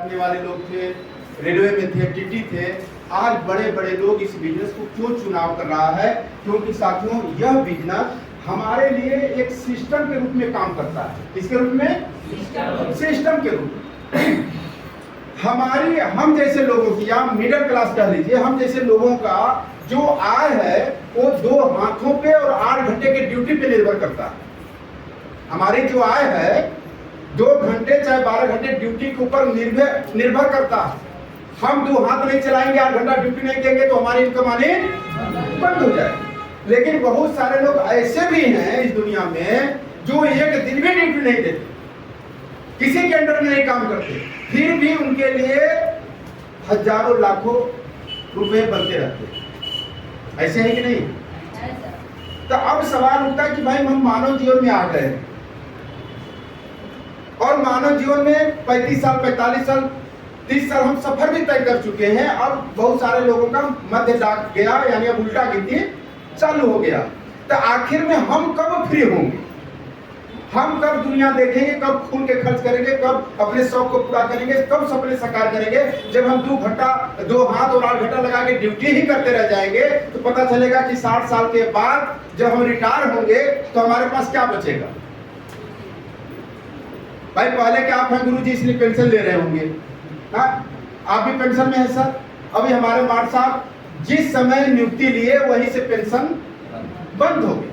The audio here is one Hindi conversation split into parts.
करने वाले लोग थे, रेलवे में थे, टीटी थे। आज बड़े बड़े लोग इस बिजनेस को क्यों चुनाव कर रहा है? क्योंकि साथियों यह बिजनेस हमारे लिए एक सिस्टम के रूप में काम करता है। किसके रूप में? सिस्टम के रूप में। हम जैसे लोगों की या मिडिल क्लास कह लीजिए, हम जैसे लोगों का जो आय है वो 2 हाथों पे और 8 घंटे के ड्यूटी पे निर्भर करता है। हमारी जो आय है 2 घंटे चाहे 12 घंटे ड्यूटी के ऊपर निर्भर करता है। हम 2 हाथ नहीं चलाएंगे, 8 घंटा ड्यूटी नहीं देंगे तो हमारी इनकम आनी बंद हो जाएगी। लेकिन बहुत सारे लोग ऐसे भी हैं इस दुनिया में जो एक दिन भी ड्यूटी नहीं देते, किसी के अंडर में नहीं काम करते, फिर भी उनके लिए हजारों लाखों रुपए बनते रहते। ऐसे है कि नहीं? तो अब सवाल उठता है कि भाई हम मानव जीवन में आ गए और मानव जीवन में 35 साल, 45 साल, 30 साल हम सफर भी तय कर चुके हैं। अब बहुत सारे लोगों का मध्य डाक गया, यानी अब उल्टा गिनती चालू हो गया। तो आखिर में हम कब फ्री होंगे? हम कब दुनिया देखेंगे? कब खून के खर्च करेंगे? कब अपने शौक को पूरा करेंगे? कब सपने साकार करेंगे? जब हम 2 हाथ और 8 घंटा लगा के ड्यूटी ही करते रह जाएंगे तो पता चलेगा कि 60 साल के बाद जब हम रिटायर होंगे तो हमारे पास क्या बचेगा? भाई पहले क्या आप हैं गुरु जी इसलिए पेंशन ले रहे होंगे, हाँ आप भी पेंशन में है सर। अभी हमारे मार साहब जिस समय नियुक्ति लिए वहीं से पेंशन बंद हो गई।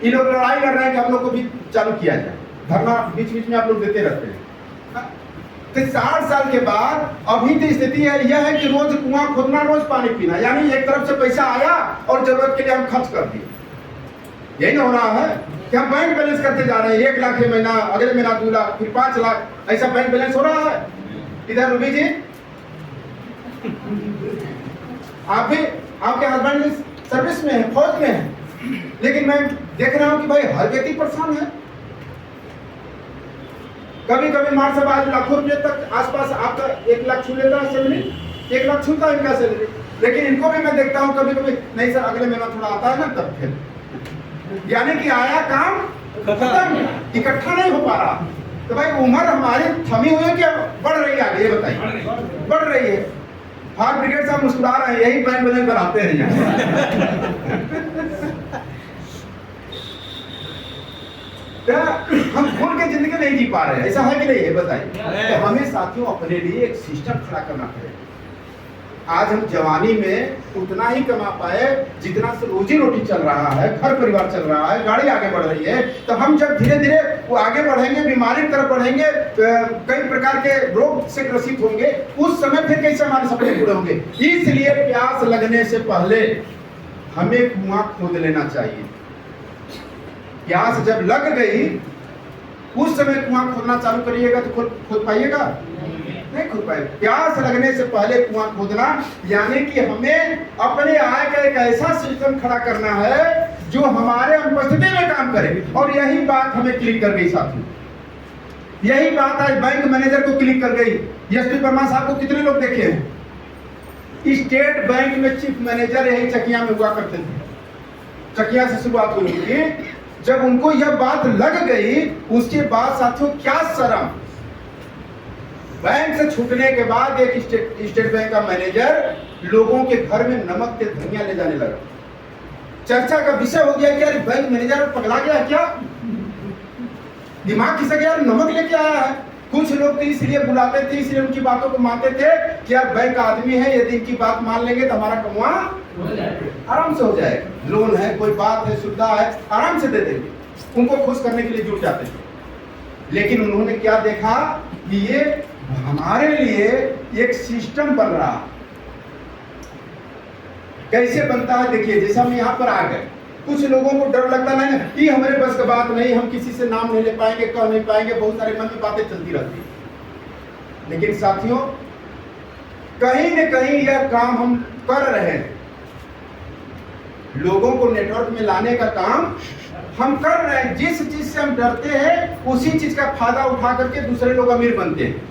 ये लोग लड़ाई लड़ रहे हैं कि हम लोग को भी चालू किया जाए, धरना बीच बीच में आप लोग देते रहते हैं। तो 60 साल के बाद अभी तो स्थिति यह है कि रोज कुआं खोदना, रोज पानी पीना, यानी एक तरफ से पैसा आया और जरूरत के लिए हम खर्च कर दिए। यही ना हो रहा है कि हम बैंक बैलेंस करते जा रहे हैं, 1 लाख ये महीना, अगले महीना 2 लाख, फिर 5 लाख, ऐसा बैंक बैलेंस हो रहा है। इधर रूबी जी आप भी, आपके हस्बैंड सर्विस में है, फौज में है, लेकिन मैं देख रहा हूं कि भाई हर व्यक्ति परेशान है। कभी कभी मार सब आज लाखों रुपए तक आसपास आपका 1 लाख छू लेता है सैलरी, 1 लाख छूता है इनका सैलरी। लेकिन इनको भी मैं देखता हूं कभी कभी नहीं सर अगले महीना थोड़ा आता है ना तब फिर, यानी कि आया काम खत्म, इकट्ठा नहीं हो पा रहा। तो भाई उम्र हमारी थमी हुई है कि बढ़ रही है? आगे ये बताइए, बढ़ रही है। फायर ब्रिगेड साहब मुस्कुरा रहे हैं, यही बैंक बैलेंस बनाते हैं हम खुल के जिंदगी नहीं जी पा रहे हैं, ऐसा है कि नहीं है? बताइए। तो हमें साथियों अपने लिए एक सिस्टम खड़ा करना पड़ेगा। आज हम जवानी में उतना ही कमा पाए जितना से रोजी रोटी चल रहा है, घर परिवार चल रहा है, गाड़ी आगे बढ़ रही है। तो हम जब धीरे धीरे वो आगे बढ़ेंगे, बीमारी की तरफ बढ़ेंगे, कई प्रकार के रोग से ग्रसित होंगे, उस समय फिर कैसे हमारे सपने पूरे होंगे? इसलिए प्यास लगने से पहले हमें कुआं खोद लेना चाहिए। प्यास जब लग गई उस समय कुआं खोदना चालू करिएगा तो खोद पाइएगा? नहीं खोद पाएगा। प्यास लगने से पहले कुआं खोदना, यानी कि हमें अपने आय का एक ऐसा सिस्टम खड़ा करना है जो हमारे अनुपस्थिति में काम करे। और यही बात हमें क्लिक कर गई साथियों, यही बात आज बैंक मैनेजर को क्लिक कर गई। एसपी वर्मा साहब को कितने लोग देखे हैं? स्टेट बैंक में चीफ मैनेजर यही चकिया में हुआ करते थे, चकिया से शुरुआत हुई थी। जब उनको यह बात लग गई उसके बाद साथियों क्या शर्म, बैंक से छूटने के बाद एक स्टेट बैंक का मैनेजर लोगों के घर में नमक के धनिया ले जाने लगा। चर्चा का विषय हो गया कि यार बैंक मैनेजर पगला गया क्या, दिमाग खिसक गया, नमक लेके आया है। कुछ लोग तो इसलिए बुलाते थे, इसलिए उनकी बातों को मानते थे कि यार बैंक आदमी है, यदि इनकी बात मान लेंगे तो हमारा कमुआ आराम से हो जाएगा, लोन है, कोई बात है, सुविधा है, आराम से दे देंगे। उनको खुश करने के लिए जुट जाते थे। लेकिन उन्होंने क्या देखा कि ये हमारे लिए एक सिस्टम बन रहा। कैसे बनता है देखिए, जैसे हम यहाँ पर आ गए, कुछ लोगों को डर लगता नहीं कि हमारे बस की बात नहीं, हम किसी से नाम नहीं ले पाएंगे, कह नहीं पाएंगे, बहुत सारे मन की बातें चलती रहती है। लेकिन साथियों कहीं न कहीं यह काम हम कर रहे हैं, लोगों को नेटवर्क में लाने का काम हम कर रहे हैं। जिस चीज से हम डरते हैं उसी चीज का फायदा उठा करके दूसरे लोग अमीर बनते हैं।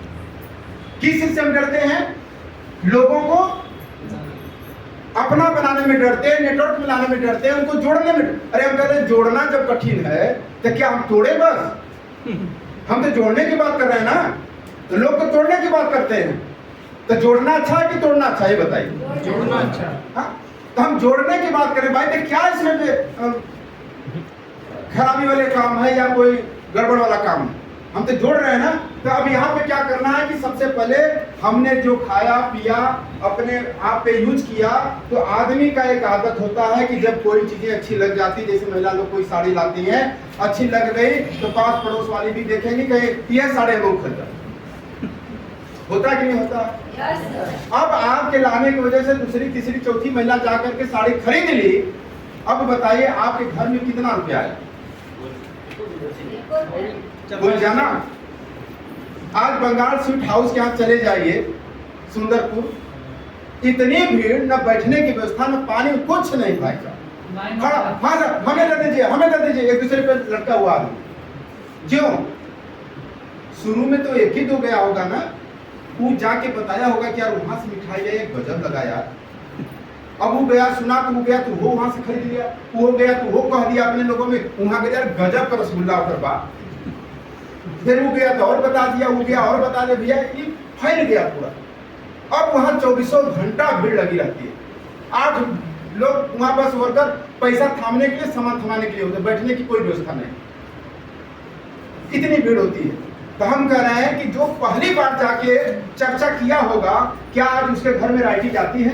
किस चीज से हम डरते हैं? लोगों को अपना बनाने में डरते हैं, नेटवर्क में लाने में डरते हैं, उनको जोड़ने में। अरे हम कहते हैं जोड़ना जब कठिन है तो क्या हम तोड़े? बस हम तो जोड़ने की बात कर रहे हैं ना। तो लोग तो तोड़ने की बात करते हैं। तो जोड़ना अच्छा है कि तोड़ना अच्छा है, बताइए। जोड़ना अच्छा। हाँ, तो हम जोड़ने की बात करें भाई, तो क्या इसमें खराबी वाले काम है या कोई गड़बड़ वाला काम है? हम तो जोड़ रहे हैं ना। तो अब यहाँ पे क्या करना है कि सबसे पहले हमने जो खाया पिया अपने आप पे यूज किया, तो आदमी का एक आदत होता है कि जब कोई चीजें अच्छी लग जाती, जैसे महिला लोग कोई साड़ी लाती हैं, अच्छी लग गई तो पास पड़ोस वाली भी देखेंगे कहीं यह साड़ी बहुत खरीदा, होता कि नहीं होता? अब आपके लाने की वजह से दूसरी तीसरी चौथी महिला जाकर के साड़ी खरीद ली। अब बताइए आपके घर में कितना रुपया आया? बोल जाना। आज बंगाल स्वीट हाउस के यहाँ चले जाइए सुंदरपुर, इतनी भीड़, न बैठने की व्यवस्था, न पानी, कुछ नहीं भाई साहब। खड़ा, हाँ सर हमें दे दीजिए, हमें दे दीजिए, एक दूसरे पे लटका हुआ आदमी। क्यों? शुरू में तो एक ही दो गया होगा ना, वो जाके बताया होगा कि यार वहां से मिठाई है, गजब लगा यार। अब वो गया, सुना तो वो गया तो वो वहां से खरीद लिया, वो गया तो वो कह दिया अपने लोगों में, वहां गया यार गजब का रसगुल्ला उधर बा। फिर वो गया तो और बता दिया, वो गया और बता दिया, भैया ये फैल गया पूरा। अब वहां 24 घंटा भीड़ लगी रहती है। 8 लोग वहां बस वर्कर पैसा थामने के लिए, सामान थमाने के लिए होते, बैठने की कोई व्यवस्था नहीं, इतनी भीड़ होती है। तो हम कह रहे हैं कि जो पहली बार जाके चर्चा किया होगा, क्या आज उसके घर में राइटी जाती है?